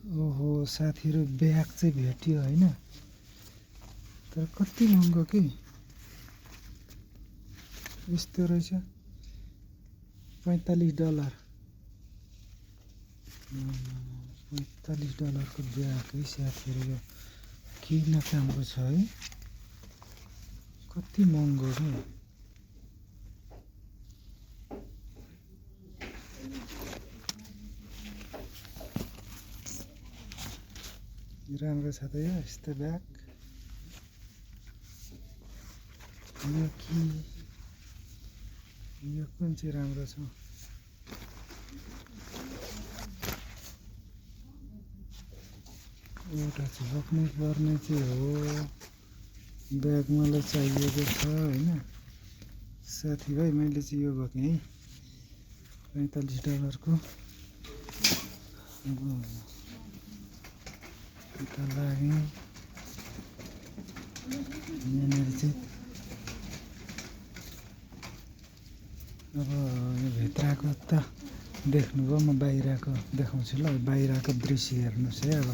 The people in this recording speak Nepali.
ओहो साथीहरु ब्याग चाहिँ भेट्यो हैन तर कति महँगो के यस्तो रहेछ $45 $45 को ब्याग है साथीहरु यो किन कामको छ है कति महँगो के राम्रो छ त यो यस्तो ब्याग यो कुन चाहिँ राम्रो छ एउटा चाहिँ बोक्नै पर्ने चाहिँ हो ब्याग मलाई चाहिएको छ हैन साथीभाइ मैले चाहिँ यो बोकेँ है $45 को अब यता लाग्यो यहाँनिर चाहिँ अब यो भित्रको त देख्नुभयो म बाहिरको देखाउँछु ल बाहिरको दृश्य हेर्नुहोस् है अब